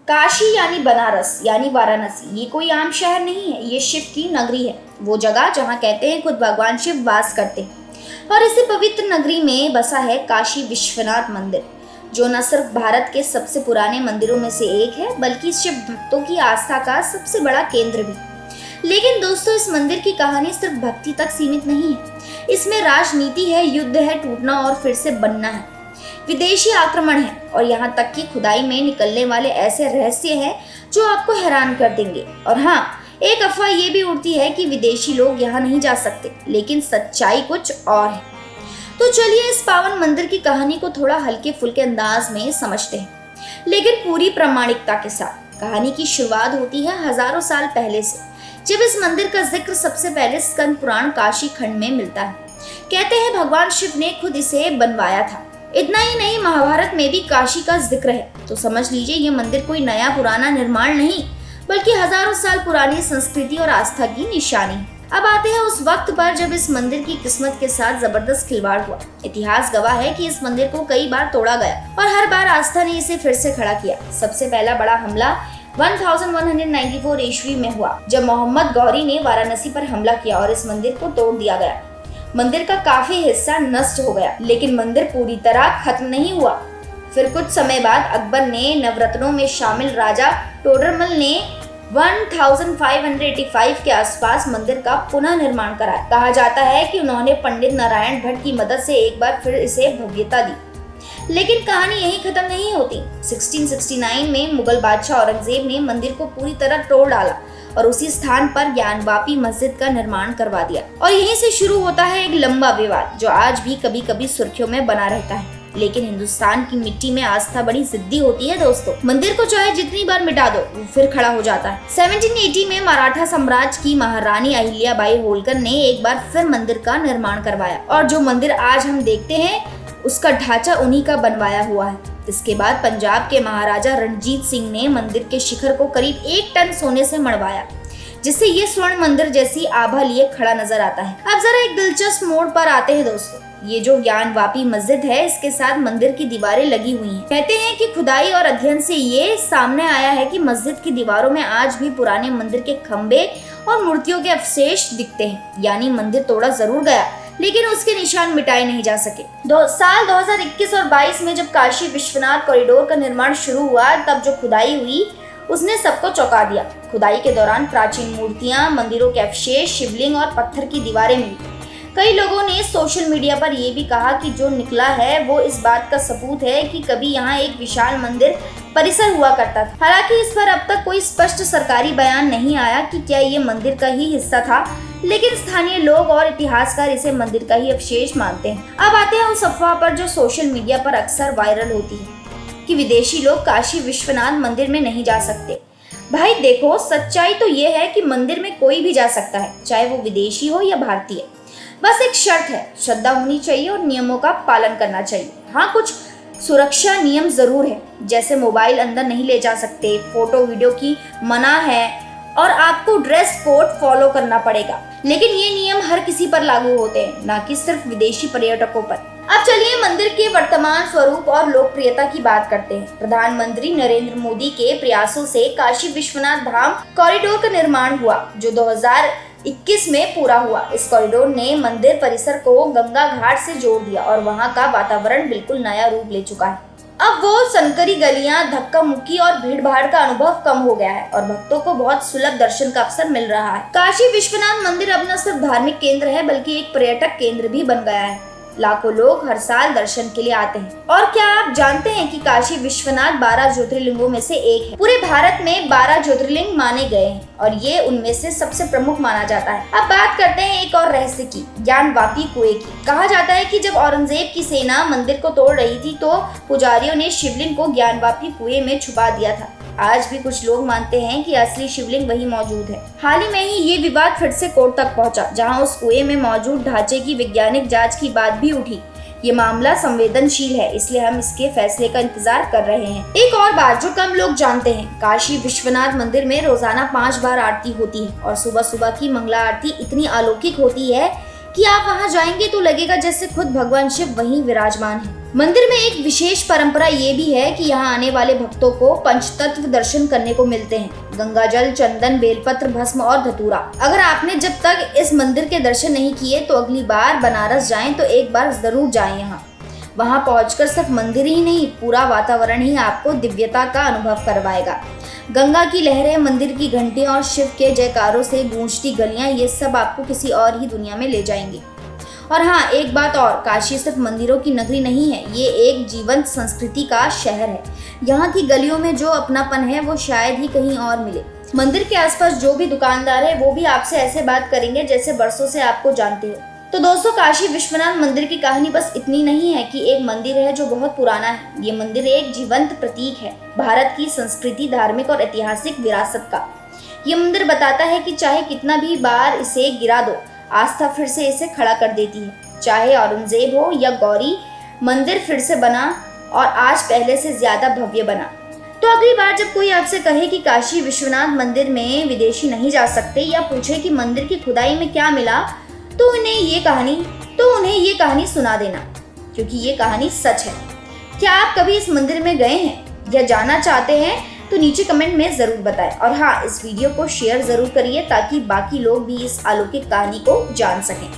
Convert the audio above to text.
काशी यानी बनारस यानी वाराणसी ये कोई आम शहर नहीं है, ये शिव की नगरी है। वो जगह जहाँ कहते हैं खुद भगवान शिव वास करते हैं। और इसी पवित्र नगरी में बसा है काशी विश्वनाथ मंदिर, जो न सिर्फ भारत के सबसे पुराने मंदिरों में से एक है बल्कि शिव भक्तों की आस्था का सबसे बड़ा केंद्र भी। लेकिन दोस्तों, इस मंदिर की कहानी सिर्फ भक्ति तक सीमित नहीं है। इसमें राजनीति है, युद्ध है, टूटना और फिर से बनना है, विदेशी आक्रमण है और यहाँ तक कि खुदाई में निकलने वाले ऐसे रहस्य हैं जो आपको हैरान कर देंगे। और हाँ, एक अफवाह ये भी उड़ती है कि विदेशी लोग यहाँ नहीं जा सकते, लेकिन सच्चाई कुछ और है। तो चलिए इस पावन मंदिर की कहानी को थोड़ा हल्के फुल्के अंदाज में समझते हैं, लेकिन पूरी प्रामाणिकता के साथ। कहानी की शुरुआत होती है हजारों साल पहले से, जब इस मंदिर का जिक्र सबसे पहले स्कंद पुराण काशी खंड में मिलता है। कहते हैं भगवान शिव ने खुद इसे बनवाया था। इतना ही नहीं, महाभारत में भी काशी का जिक्र है। तो समझ लीजिए ये मंदिर कोई नया पुराना निर्माण नहीं, बल्कि हजारों साल पुरानी संस्कृति और आस्था की निशानी। अब आते हैं उस वक्त पर जब इस मंदिर की किस्मत के साथ जबरदस्त खिलवाड़ हुआ। इतिहास गवाह है कि इस मंदिर को कई बार तोड़ा गया और हर बार आस्था ने इसे फिर से खड़ा किया। सबसे पहला बड़ा हमला 1194 ईस्वी में हुआ, जब मोहम्मद गौरी ने वाराणसी पर हमला किया और इस मंदिर को तोड़ दिया गया। मंदिर का काफी हिस्सा नष्ट हो गया, लेकिन मंदिर पूरी तरह खत्म नहीं हुआ। फिर कुछ समय बाद अकबर ने नवरत्नों में शामिल राजा टोडरमल ने 1585 के आसपास मंदिर का पुनः निर्माण कराया। कहा जाता है कि उन्होंने पंडित नारायण भट्ट की मदद से एक बार फिर इसे भव्यता दी। लेकिन कहानी यहीं खत्म नहीं होती। 1669 में मुगल बादशाह औरंगजेब ने मंदिर को पूरी तरह तोड़ डाला और उसी स्थान पर ज्ञानवापी मस्जिद का निर्माण करवा दिया। और यहीं से शुरू होता है एक लंबा विवाद जो आज भी कभी कभी सुर्खियों में बना रहता है। लेकिन हिंदुस्तान की मिट्टी में आस्था बड़ी जिद्दी होती है दोस्तों। मंदिर को चाहे जितनी बार मिटा दो, वो फिर खड़ा हो जाता है। 1780 में मराठा साम्राज्य की महारानी अहिल्याबाई होलकर ने एक बार फिर मंदिर का निर्माण करवाया और जो मंदिर आज हम देखते हैं उसका ढांचा उन्हीं का बनवाया हुआ है। इसके बाद पंजाब के महाराजा रणजीत सिंह ने मंदिर के शिखर को करीब 1 टन सोने से मढ़वाया, जिससे ये स्वर्ण मंदिर जैसी आभा लिए खड़ा नजर आता है। अब जरा एक दिलचस्प मोड़ पर आते हैं दोस्तों। ये जो ज्ञानवापी मस्जिद है, इसके साथ मंदिर की दीवारें लगी हुई हैं। कहते हैं कि खुदाई और अध्ययन से ये सामने आया है कि मस्जिद की दीवारों में आज भी पुराने मंदिर के खंबे और मूर्तियों के अवशेष दिखते हैं। यानी मंदिर तोड़ा जरूर गया, लेकिन उसके निशान मिटाए नहीं जा सके। साल 2021 और 22 में जब काशी विश्वनाथ कॉरिडोर का निर्माण शुरू हुआ, तब जो खुदाई हुई उसने सबको चौंका दिया। खुदाई के दौरान प्राचीन मूर्तियां, मंदिरों के अवशेष, शिवलिंग और पत्थर की दीवारें मिली। कई लोगों ने सोशल मीडिया पर यह भी कहा कि जो निकला है वो इस बात का सबूत है कि कभी यहाँ एक विशाल मंदिर परिसर हुआ करता था। हालांकि इस पर अब तक कोई स्पष्ट सरकारी बयान नहीं आया कि क्या ये मंदिर का ही हिस्सा था, लेकिन स्थानीय लोग और इतिहासकार इसे मंदिर का ही अवशेष मानते हैं। अब आते हैं उस अफवाह पर जो सोशल मीडिया पर अक्सर वायरल होती है कि विदेशी लोग काशी विश्वनाथ मंदिर में नहीं जा सकते। भाई देखो, सच्चाई तो ये है कि मंदिर में कोई भी जा सकता है, चाहे वो विदेशी हो या भारतीय। बस एक शर्त है, श्रद्धा होनी चाहिए और नियमों का पालन करना चाहिए। हाँ, कुछ सुरक्षा नियम जरूर है, जैसे मोबाइल अंदर नहीं ले जा सकते, फोटो वीडियो की मना है और आपको ड्रेस कोड फॉलो करना पड़ेगा। लेकिन ये नियम हर किसी पर लागू होते हैं, ना कि सिर्फ विदेशी पर्यटकों पर। अब चलिए मंदिर के वर्तमान स्वरूप और लोकप्रियता की बात करते हैं। प्रधानमंत्री नरेंद्र मोदी के प्रयासों से काशी विश्वनाथ धाम कॉरिडोर का निर्माण हुआ, जो 2021 में पूरा हुआ। इस कॉरिडोर ने मंदिर परिसर को गंगा घाट से जोड़ दिया और वहां का वातावरण बिल्कुल नया रूप ले चुका है। अब वो संकरी गलियां, धक्का मुक्की और भीड़ भाड़ का अनुभव कम हो गया है और भक्तों को बहुत सुलभ दर्शन का अवसर मिल रहा है। काशी विश्वनाथ मंदिर अब न सिर्फ धार्मिक केंद्र है, बल्कि एक पर्यटक केंद्र भी बन गया है। लाखों लोग हर साल दर्शन के लिए आते हैं। और क्या आप जानते हैं कि काशी विश्वनाथ 12 ज्योतिर्लिंगों में से एक है। पूरे भारत में 12 ज्योतिर्लिंग माने गए हैं और ये उनमें से सबसे प्रमुख माना जाता है। अब बात करते हैं एक और रहस्य की, ज्ञानवापी कुएं की। कहा जाता है कि जब औरंगजेब की सेना मंदिर को तोड़ रही थी तो पुजारियों ने शिवलिंग को ज्ञानवापी कुएं में छुपा दिया था। आज भी कुछ लोग मानते हैं कि असली शिवलिंग वही मौजूद है। हाल ही में ही ये विवाद फिर से कोर्ट तक पहुंचा, जहां उस कुएं में मौजूद ढांचे की वैज्ञानिक जांच की बात भी उठी। ये मामला संवेदनशील है, इसलिए हम इसके फैसले का इंतजार कर रहे हैं। एक और बात जो कम लोग जानते हैं, काशी विश्वनाथ मंदिर में रोजाना 5 बार आरती होती है और सुबह सुबह की मंगला आरती इतनी अलौकिक होती है कि आप वहां जाएंगे तो लगेगा जैसे खुद भगवान शिव वहीं विराजमान है। मंदिर में एक विशेष परंपरा ये भी है कि यहाँ आने वाले भक्तों को पंचतत्व दर्शन करने को मिलते हैं, गंगा जल, चंदन, बेलपत्र, भस्म और धतूरा। अगर आपने जब तक इस मंदिर के दर्शन नहीं किए तो अगली बार बनारस जाएं तो एक बार जरूर जाएं यहाँ। वहां पहुंचकर सिर्फ मंदिर ही नहीं, पूरा वातावरण ही आपको दिव्यता का अनुभव करवाएगा। गंगा की लहरें, मंदिर की घंटियां और शिव के जयकारों से गूंजती गलियां, ये सब आपको किसी और ही दुनिया में ले जाएंगे। और हाँ, एक बात और, काशी सिर्फ मंदिरों की नगरी नहीं है, ये एक जीवंत संस्कृति का शहर है। यहाँ की गलियों में जो अपनापन है वो शायद ही कहीं और मिले। मंदिर के आसपास जो भी दुकानदार है वो भी आपसे ऐसे बात करेंगे जैसे बरसों से आपको जानते हो। तो दोस्तों, काशी विश्वनाथ मंदिर की कहानी बस इतनी नहीं है कि एक मंदिर है जो बहुत पुराना है। ये मंदिर एक जीवंत प्रतीक है भारत की संस्कृति, धार्मिक और ऐतिहासिक विरासत का। ये मंदिर बताता है कि चाहे कितना भी बार इसे गिरा दो, आस्था फिर से इसे खड़ा कर देती है। चाहे औरंगजेब हो या गौरी, मंदिर फिर से बना और आज पहले से ज्यादा भव्य बना। तो अगली बार जब कोई आपसे कहे कि काशी विश्वनाथ मंदिर में विदेशी नहीं जा सकते, या पूछे कि मंदिर की खुदाई में क्या मिला, तो उन्हें ये कहानी सुना देना, क्योंकि ये कहानी सच है। क्या आप कभी इस मंदिर में गए हैं या जाना चाहते हैं? तो नीचे कमेंट में जरूर बताएं। और हाँ, इस वीडियो को शेयर जरूर करिए ताकि बाकी लोग भी इस अलौकिक कहानी को जान सकें।